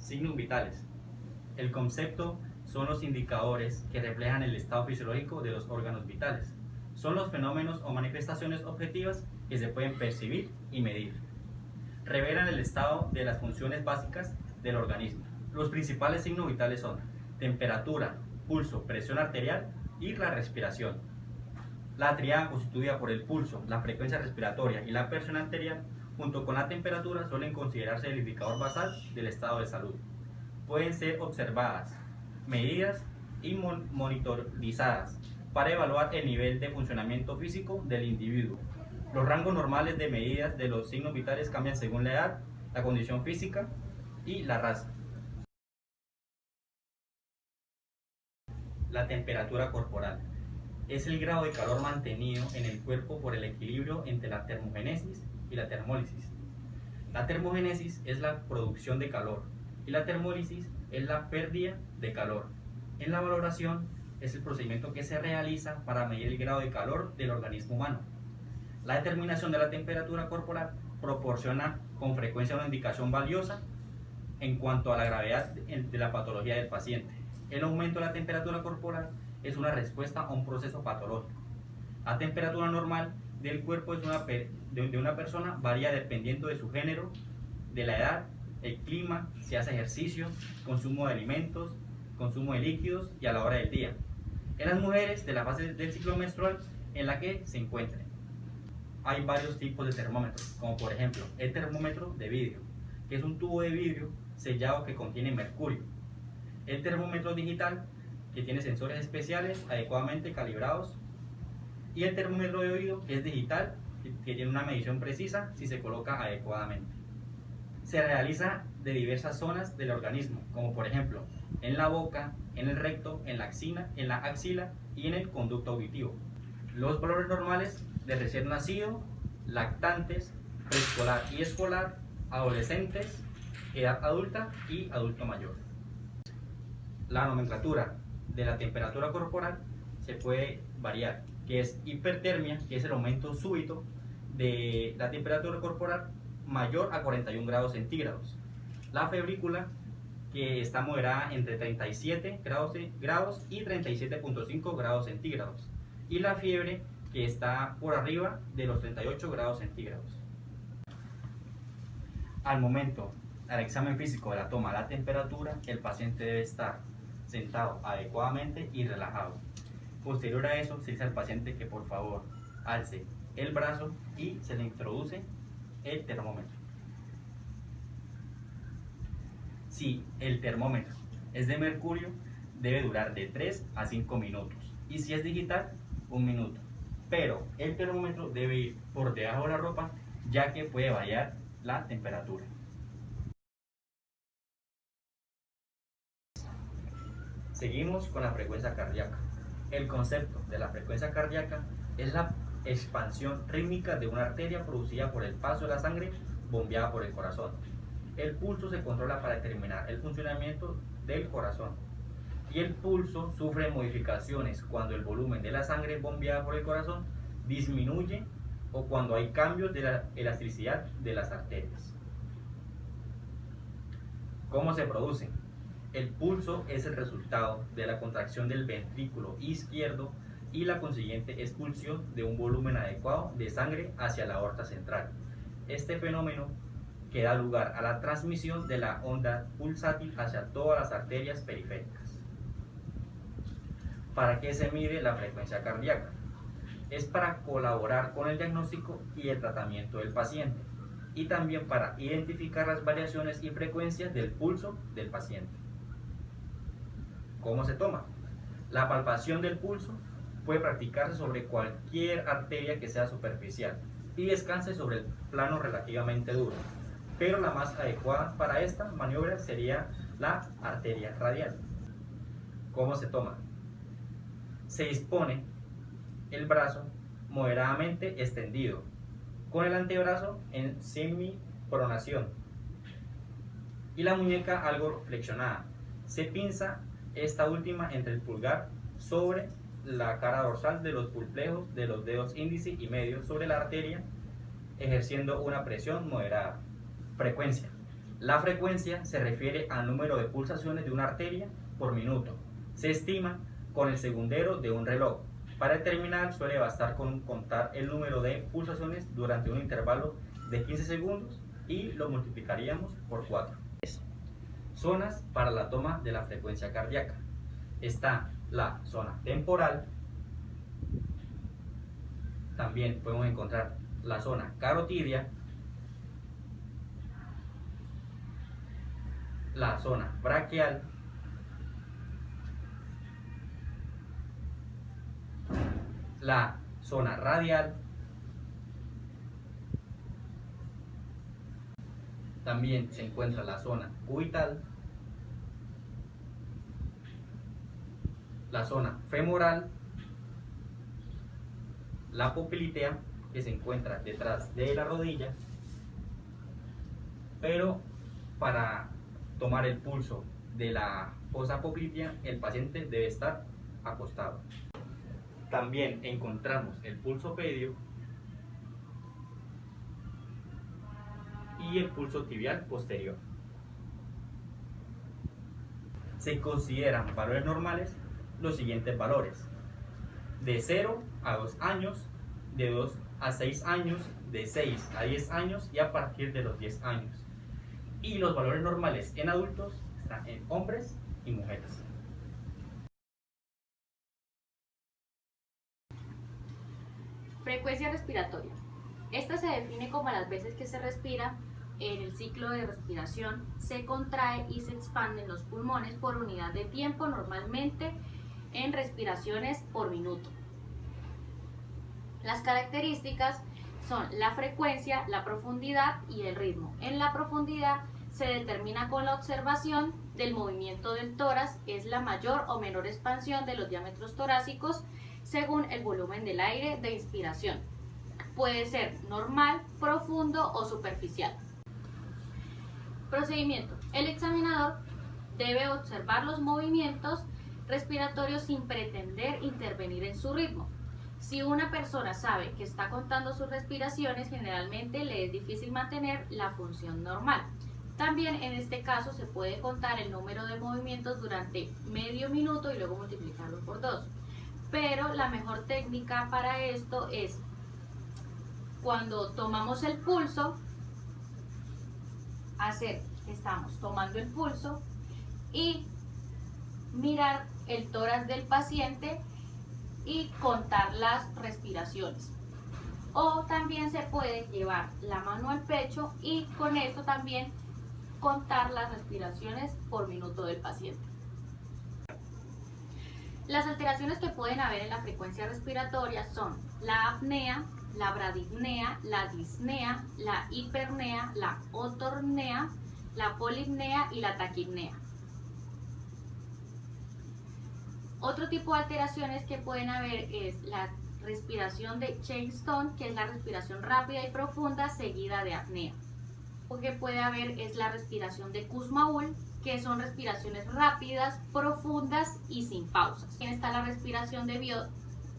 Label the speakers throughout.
Speaker 1: Signos vitales. El concepto son los indicadores que reflejan el estado fisiológico de los órganos vitales. Son los fenómenos o manifestaciones objetivas que se pueden percibir y medir. Revelan el estado de las funciones básicas del organismo. Los principales signos vitales son temperatura, pulso, presión arterial y la respiración. La tríada constituida por el pulso, la frecuencia respiratoria y la presión arterial, junto con la temperatura, suelen considerarse el indicador basal del estado de salud. Pueden ser observadas, medidas y monitorizadas para evaluar el nivel de funcionamiento físico del individuo. Los rangos normales de medidas de los signos vitales cambian según la edad, la condición física y la raza. La temperatura corporal es el grado de calor mantenido en el cuerpo por el equilibrio entre la termogénesis y la termólisis. La termogénesis es la producción de calor y la termólisis es la pérdida de calor. En la valoración es el procedimiento que se realiza para medir el grado de calor del organismo humano. La determinación de la temperatura corporal proporciona con frecuencia una indicación valiosa en cuanto a la gravedad de la patología del paciente. El aumento de la temperatura corporal es una respuesta a un proceso patológico. La temperatura normal del cuerpo de una persona varía dependiendo de su género, de la edad, el clima, si hace ejercicio, consumo de alimentos, consumo de líquidos y a la hora del día. En las mujeres, de la fase del ciclo menstrual en la que se encuentren. Hay varios tipos de termómetros, como por ejemplo el termómetro de vidrio, que es un tubo de vidrio sellado que contiene mercurio. El termómetro digital, que tiene sensores especiales adecuadamente calibrados. Y el termómetro de oído, que es digital, que tiene una medición precisa si se coloca adecuadamente. Se realiza de diversas zonas del organismo, como por ejemplo en la boca, en el recto, en la axila y en el conducto auditivo. Los valores normales de recién nacido, lactantes, preescolar y escolar, adolescentes, edad adulta y adulto mayor. La nomenclatura de la temperatura corporal se puede variar, que es hipertermia, que es el aumento súbito de la temperatura corporal mayor a 41 grados centígrados. La febrícula, que está moderada entre 37 grados y 37.5 grados centígrados. Y la fiebre, que está por arriba de los 38 grados centígrados. Al momento del examen físico de la toma de la temperatura, el paciente debe estar sentado adecuadamente y relajado. Posterior a eso, se dice al paciente que por favor alce el brazo y se le introduce el termómetro. Si el termómetro es de mercurio, debe durar de 3 a 5 minutos. Y si es digital, 1 minuto. Pero el termómetro debe ir por debajo de la ropa, ya que puede variar la temperatura. Seguimos con la frecuencia cardíaca. El concepto de la frecuencia cardíaca es la expansión rítmica de una arteria producida por el paso de la sangre bombeada por el corazón. El pulso se controla para determinar el funcionamiento del corazón. Y el pulso sufre modificaciones cuando el volumen de la sangre bombeada por el corazón disminuye o cuando hay cambios de la elasticidad de las arterias. ¿Cómo se producen? El pulso es el resultado de la contracción del ventrículo izquierdo y la consiguiente expulsión de un volumen adecuado de sangre hacia la aorta central. Este fenómeno que da lugar a la transmisión de la onda pulsátil hacia todas las arterias periféricas. ¿Para qué se mide la frecuencia cardíaca? Es para colaborar con el diagnóstico y el tratamiento del paciente y también para identificar las variaciones y frecuencias del pulso del paciente. ¿Cómo se toma? La palpación del pulso puede practicarse sobre cualquier arteria que sea superficial y descanse sobre el plano relativamente duro, pero la más adecuada para esta maniobra sería la arteria radial. ¿Cómo se toma? Se dispone el brazo moderadamente extendido, con el antebrazo en semipronación y la muñeca algo flexionada. Se pinza esta última entre el pulgar sobre la cara dorsal de los pulplejos de los dedos índice y medio sobre la arteria, ejerciendo una presión moderada. Frecuencia. La frecuencia se refiere al número de pulsaciones de una arteria por minuto. Se estima con el segundero de un reloj. Para determinar suele bastar con contar el número de pulsaciones durante un intervalo de 15 segundos y lo multiplicaríamos por 4. Zonas para la toma de la frecuencia cardíaca. Está la zona temporal, también podemos encontrar la zona carotidia, la zona braquial, la zona radial, también se encuentra la zona cubital, la zona femoral, la poplitea, que se encuentra detrás de la rodilla, pero para tomar el pulso de la fosa poplitea el paciente debe estar acostado. También encontramos el pulso pedio y el pulso tibial posterior. Se consideran valores normales los siguientes valores: de 0 a 2 años, de 2 a 6 años, de 6 a 10 años y a partir de los 10 años. Y los valores normales en adultos están en hombres y mujeres.
Speaker 2: Frecuencia respiratoria. Esta se define como las veces que se respira en el ciclo de respiración, se contrae y se expanden los pulmones por unidad de tiempo, normalmente en respiraciones por minuto. Las características son la frecuencia, la profundidad y el ritmo. En la profundidad se determina con la observación del movimiento del tórax, es la mayor o menor expansión de los diámetros torácicos según el volumen del aire de inspiración. Puede ser normal, profundo o superficial. Procedimiento. El examinador debe observar los movimientos respiratorios sin pretender intervenir en su ritmo. Si una persona sabe que está contando sus respiraciones, generalmente le es difícil mantener la función normal. También en este caso se puede contar el número de movimientos durante medio minuto y luego multiplicarlo por 2. Pero la mejor técnica para esto es cuando tomamos el pulso, estamos tomando el pulso y mirar el tórax del paciente y contar las respiraciones. O también se puede llevar la mano al pecho y con esto también contar las respiraciones por minuto del paciente. Las alteraciones que pueden haber en la frecuencia respiratoria son la apnea, la bradipnea, la disnea, la hipernea, la otornea, la polipnea y la taquipnea. Otro tipo de alteraciones que pueden haber es la respiración de Cheyne-Stone, que es la respiración rápida y profunda seguida de apnea. Lo que puede haber es la respiración de Kussmaul, que son respiraciones rápidas, profundas y sin pausas. También está la respiración de Biot,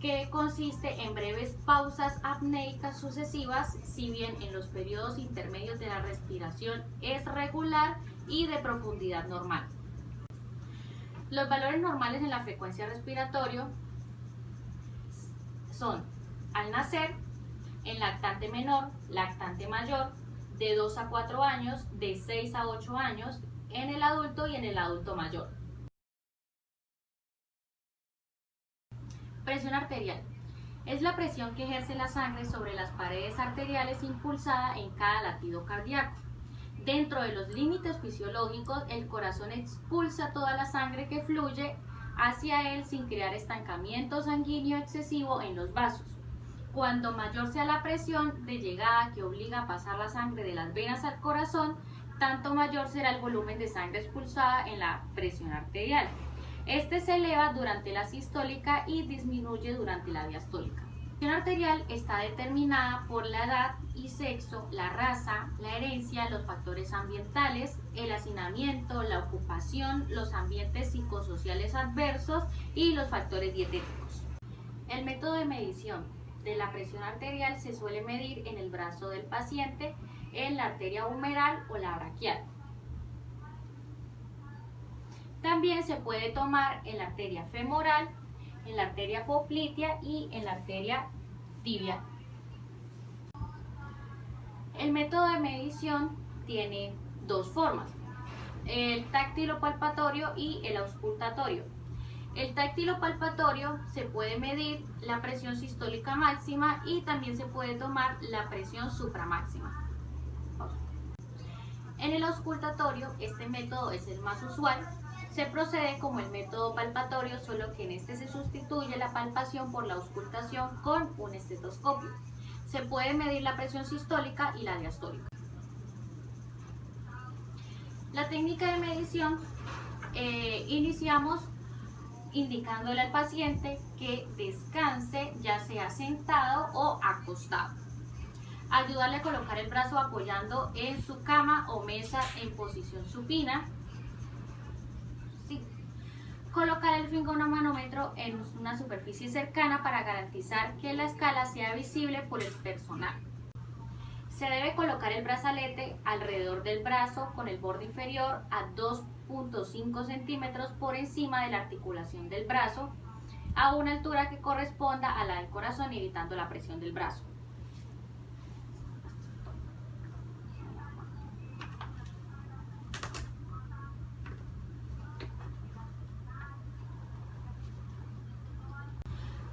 Speaker 2: que consiste en breves pausas apneicas sucesivas, si bien en los periodos intermedios de la respiración es regular y de profundidad normal. Los valores normales en la frecuencia respiratoria son al nacer, en lactante menor, lactante mayor, de 2 a 4 años, de 6 a 8 años, en el adulto y en el adulto mayor. Presión arterial. Es la presión que ejerce la sangre sobre las paredes arteriales impulsada en cada latido cardíaco. Dentro de los límites fisiológicos, el corazón expulsa toda la sangre que fluye hacia él sin crear estancamiento sanguíneo excesivo en los vasos. Cuando mayor sea la presión de llegada que obliga a pasar la sangre de las venas al corazón, tanto mayor será el volumen de sangre expulsada en la presión arterial. Este se eleva durante la sistólica y disminuye durante la diastólica. La presión arterial está determinada por la edad y sexo, la raza, la herencia, los factores ambientales, el hacinamiento, la ocupación, los ambientes psicosociales adversos y los factores dietéticos. El método de medición de la presión arterial se suele medir en el brazo del paciente, en la arteria humeral o la braquial. También se puede tomar en la arteria femoral, en la arteria poplitea y en la arteria tibia. El método de medición tiene dos formas: el táctilo-palpatorio y el auscultatorio. El táctilo-palpatorio se puede medir la presión sistólica máxima y también se puede tomar la presión supramáxima. En el auscultatorio, este método es el más usual. Se procede como el método palpatorio, solo que en este se sustituye la palpación por la auscultación con un estetoscopio. Se puede medir la presión sistólica y la diastólica. La técnica de medición iniciamos indicándole al paciente que descanse, ya sea sentado o acostado. Ayudarle a colocar el brazo apoyando en su cama o mesa en posición supina. Sí. Colocar el fingomanómetro en una superficie cercana para garantizar que la escala sea visible por el personal. Se debe colocar el brazalete alrededor del brazo con el borde inferior a 2.5 centímetros por encima de la articulación del brazo, a una altura que corresponda a la del corazón, evitando la presión del brazo.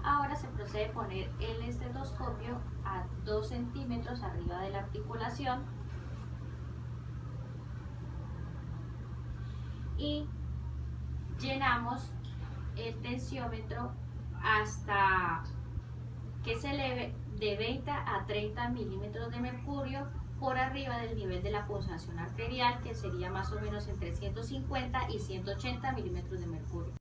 Speaker 2: Ahora se procede a poner el estetoscopio a 2 centímetros arriba de la articulación y llenamos el tensiómetro hasta que se eleve de 20 a 30 milímetros de mercurio por arriba del nivel de la pulsación arterial, que sería más o menos entre 150 y 180 milímetros de mercurio.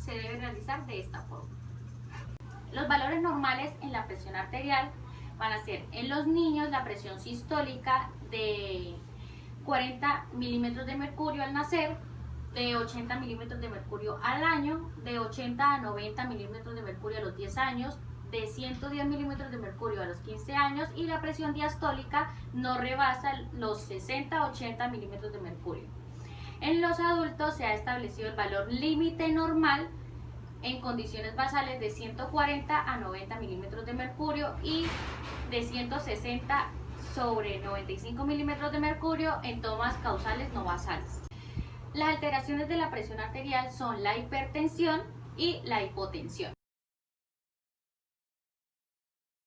Speaker 2: Se debe realizar de esta forma. Los valores normales en la presión arterial van a ser en los niños la presión sistólica de 40 milímetros de mercurio al nacer, de 80 milímetros de mercurio al año, de 80 a 90 milímetros de mercurio a los 10 años, de 110 milímetros de mercurio a los 15 años, y la presión diastólica no rebasa los 60 a 80 milímetros de mercurio. En los adultos se ha establecido el valor límite normal en condiciones basales de 140 a 90 milímetros de mercurio y de 160 sobre 95 milímetros de mercurio en tomas causales no basales. Las alteraciones de la presión arterial son la hipertensión y la hipotensión.